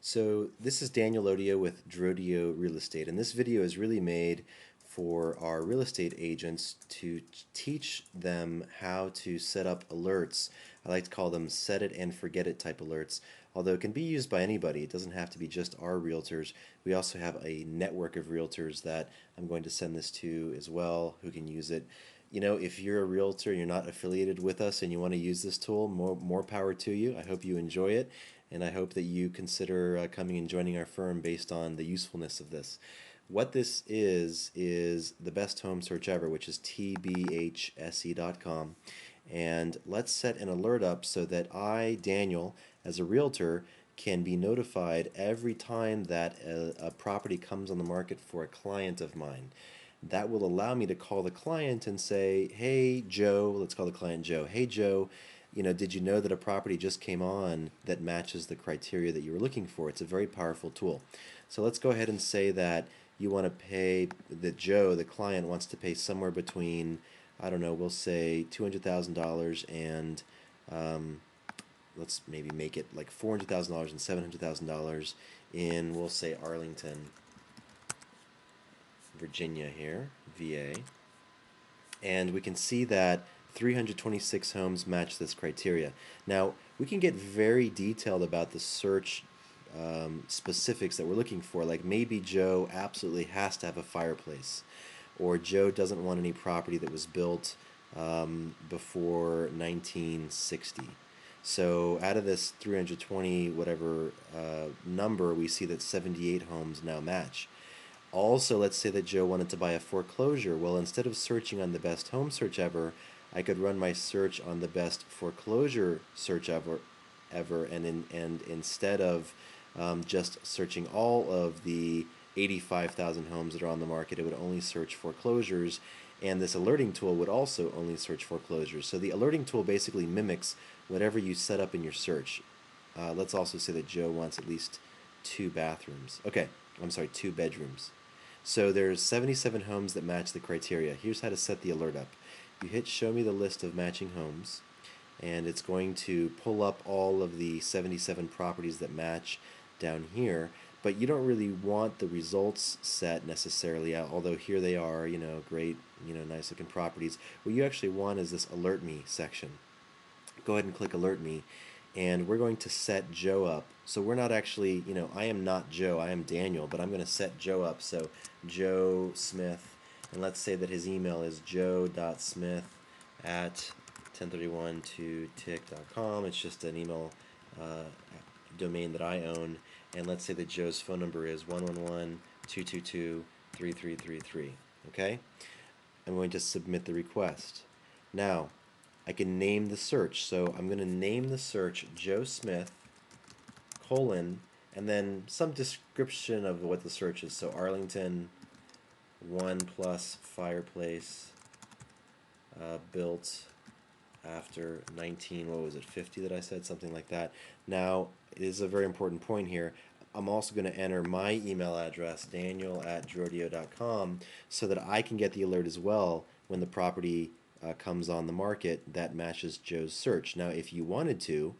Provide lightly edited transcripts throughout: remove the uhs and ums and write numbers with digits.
So this is DROdio with DROdio Real Estate, and this video is really made for our real estate agents to teach them how to set up alerts. I like to call them set it and forget it type alerts, although it can be used by anybody. It doesn't have to be just our realtors. We also have a network of realtors that I'm going to send this to as well who can use it. You know, if you're a realtor and you're not affiliated with us and you want to use this tool, more power to you. I hope you enjoy it, and I hope that you consider coming and joining our firm based on the usefulness of this. What this is the best home search ever, which is tbhse.com. And let's set an alert up so that I, Daniel, as a realtor, can be notified every time that a property comes on the market for a client of mine. That will allow me to call the client and say, hey, Joe, let's call the client Joe. Hey, Joe, did you know that a property just came on that matches the criteria that you were looking for? It's a very powerful tool. So let's go ahead and say that you want to pay, that Joe, the client, wants to pay somewhere between, I don't know, we'll say $200,000 and let's maybe make it like $400,000 and $700,000 in, we'll say, Arlington, Virginia here, VA. And we can see that 326 homes match this criteria. Now, we can get very detailed about the search specifics that we're looking for, like maybe Joe absolutely has to have a fireplace, or Joe doesn't want any property that was built before 1960. So out of this 320 whatever number, we see that 78 homes now match. Also, let's say that Joe wanted to buy a foreclosure. Well, instead of searching on the best home search ever, I could run my search on the best foreclosure search ever, and instead of just searching all of the 85,000 homes that are on the market, it would only search foreclosures, and this alerting tool would also only search foreclosures. So the alerting tool basically mimics whatever you set up in your search. Let's also say that Joe wants at least 2 bathrooms. Okay, I'm sorry, 2 bedrooms. So there's 77 homes that match the criteria. Here's how to set the alert up. You hit show me the list of matching homes, and it's going to pull up all of the 77 properties that match down here, but you don't really want the results set necessarily, although here they are, great, nice looking properties. What you actually want is this alert me section. Go ahead and click alert me, and we're going to set Joe up. So we're not actually, I am not Joe, I am Daniel, but I'm going to set Joe up. So Joe Smith, and let's say that his email is joe.smith at 1031to-tick.com. It's just an email domain that I own, and let's say that Joe's phone number is 111-222-3333. Okay? I'm going to submit the request. Now, I can name the search. So I'm going to name the search Joe Smith, colon, and then some description of what the search is. So Arlington 1+ fireplace built after 50 that I said, something like that. Now, it is a very important point here. I'm also going to enter my email address, daniel@drodio.com, so that I can get the alert as well when the property comes on the market that matches Joe's search. Now, if you wanted to,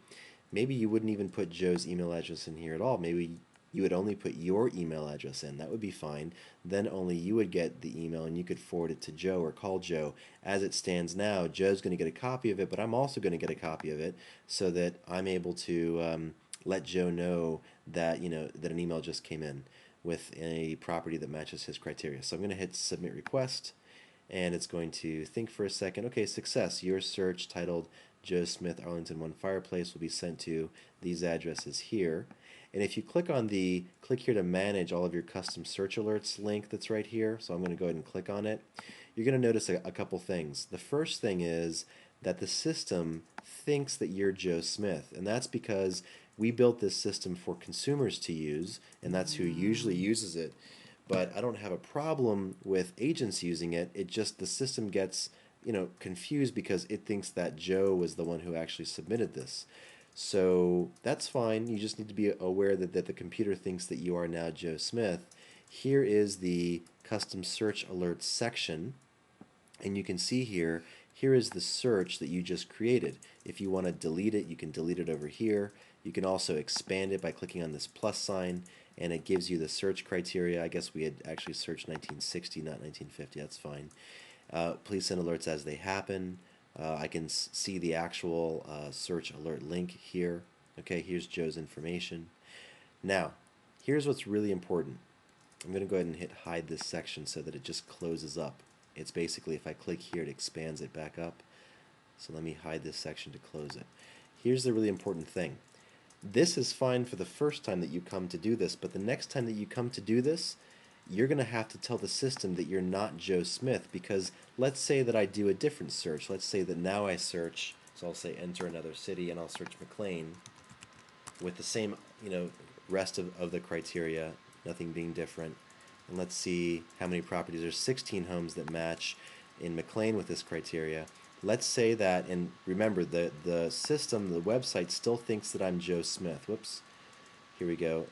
maybe you wouldn't even put Joe's email address in here at all. Maybe you would only put your email address in. That would be fine. Then only you would get the email, and you could forward it to Joe or call Joe. As it stands now, Joe's going to get a copy of it, but I'm also going to get a copy of it so that I'm able to let Joe know that that an email just came in with a property that matches his criteria. So I'm going to hit submit request, and it's going to think for a second. Okay, success. Your search titled Joe Smith Arlington 1 fireplace will be sent to these addresses here. And if you click on the click here to manage all of your custom search alerts link that's right here, so I'm going to go ahead and click on it, you're going to notice a couple things. The first thing is that the system thinks that you're Joe Smith, and that's because we built this system for consumers to use, and that's who usually uses it. But I don't have a problem with agents using it. It just, the system gets confused because it thinks that Joe was the one who actually submitted this. So that's fine. You just need to be aware that the computer thinks that you are now Joe Smith. Here is the custom search alerts section, and you can see here is the search that you just created. If you want to delete it, you can delete it over here. You can also expand it by clicking on this plus sign, and it gives you the search criteria. I guess we had actually searched 1960, not 1950. That's fine. Please send alerts as they happen. I can see the actual search alert link here. Okay, here's Joe's information. Now, here's what's really important. I'm going to go ahead and hit hide this section so that it just closes up. It's basically, if I click here, it expands it back up. So let me hide this section to close it. Here's the really important thing. This is fine for the first time that you come to do this, but the next time that you come to do this, you're going to have to tell the system that you're not Joe Smith, because let's say that I do a different search. Let's say that now I search, so I'll say enter another city, and I'll search McLean with the same, rest of the criteria, nothing being different. And let's see how many properties. There's 16 homes that match in McLean with this criteria. Let's say that, and remember, the system, the website still thinks that I'm Joe Smith. Whoops. Here we go.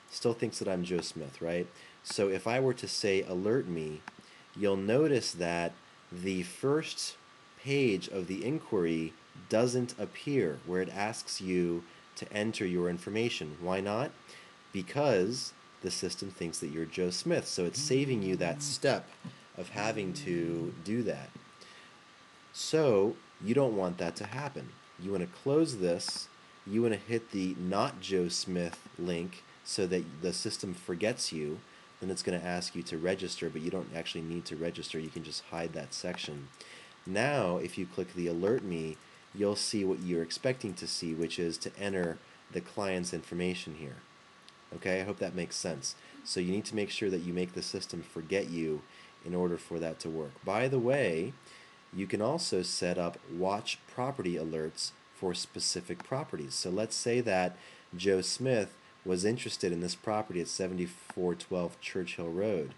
Still thinks that I'm Joe Smith, right? So if I were to say alert me, you'll notice that the first page of the inquiry doesn't appear where it asks you to enter your information. Why not? Because the system thinks that you're Joe Smith, so it's saving you that step of having to do that. So you don't want that to happen. You want to close this. You want to hit the not Joe Smith link so that the system forgets you. Then it's going to ask you to register, but you don't actually need to register. You can just hide that section. Now, if you click the alert me, you'll see what you're expecting to see, which is to enter the client's information here. Okay, I hope that makes sense. So you need to make sure that you make the system forget you in order for that to work. By the way, you can also set up watch property alerts for specific properties. So let's say that Joe Smith was interested in this property at 7412 Churchill Road.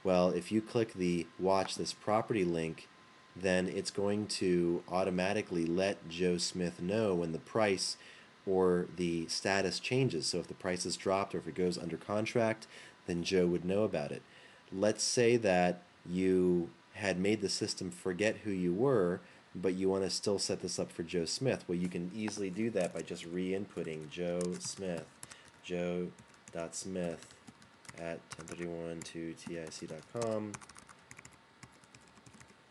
Well, if you click the watch this property link, then it's going to automatically let Joe Smith know when the price or the status changes. So if the price is dropped or if it goes under contract, then Joe would know about it. Let's say that you had made the system forget who you were, but you want to still set this up for Joe Smith. Well, you can easily do that by just re-inputting Joe Smith, joe.smith at 1031.2tic.com.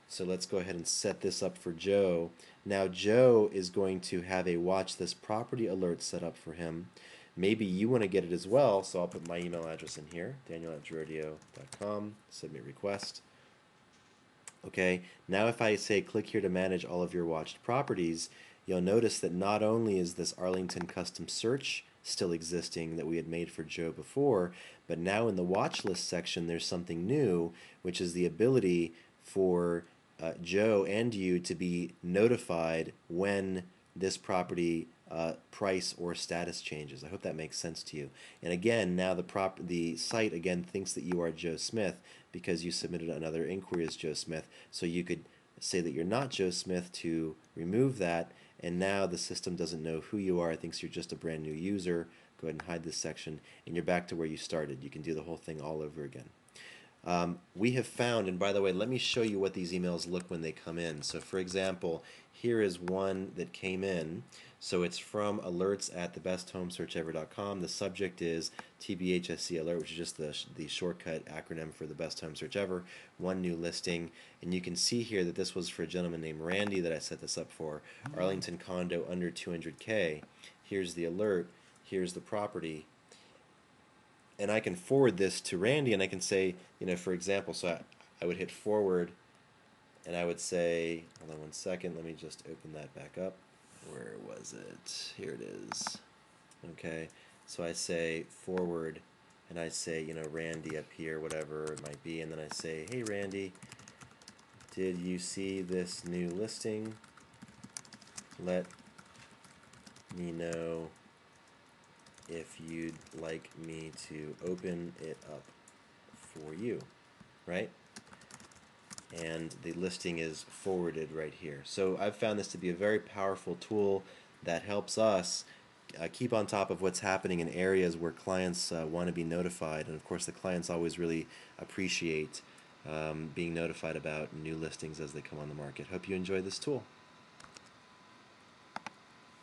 So let's go ahead and set this up for Joe. Now Joe is going to have a watch this property alert set up for him. Maybe you want to get it as well, so I'll put my email address in here, daniel@DROdio.com, submit request. Okay, now if I say click here to manage all of your watched properties, you'll notice that not only is this Arlington custom search still existing that we had made for Joe before, but now in the watch list section there's something new, which is the ability for Joe and you to be notified when this property price or status changes. I hope that makes sense to you. And again, now the site again thinks that you are Joe Smith because you submitted another inquiry as Joe Smith. So you could say that you're not Joe Smith to remove that, and now the system doesn't know who you are. It thinks you're just a brand new user. Go ahead and hide this section, and you're back to where you started. You can do the whole thing all over again. We have found, and by the way, let me show you what these emails look when they come in. So for example, here is one that came in. So it's from alerts@thebesthomesearchever.com. The subject is TBHSC alert, which is just the shortcut acronym for the best home search ever. One new listing, and you can see here that this was for a gentleman named Randy that I set this up for. Arlington condo under 200K. Here's the alert. Here's the property. And I can forward this to Randy, and I can say, for example, so I would hit forward, and I would say, hold on one second, let me just open that back up. Where was it? Here it is. Okay, so I say forward, and I say, Randy up here, whatever it might be, and then I say, hey Randy, did you see this new listing? Let me know if you'd like me to open it up for you, right? And the listing is forwarded right here. So I've found this to be a very powerful tool that helps us keep on top of what's happening in areas where clients want to be notified. And of course the clients always really appreciate being notified about new listings as they come on the market. Hope you enjoy this tool.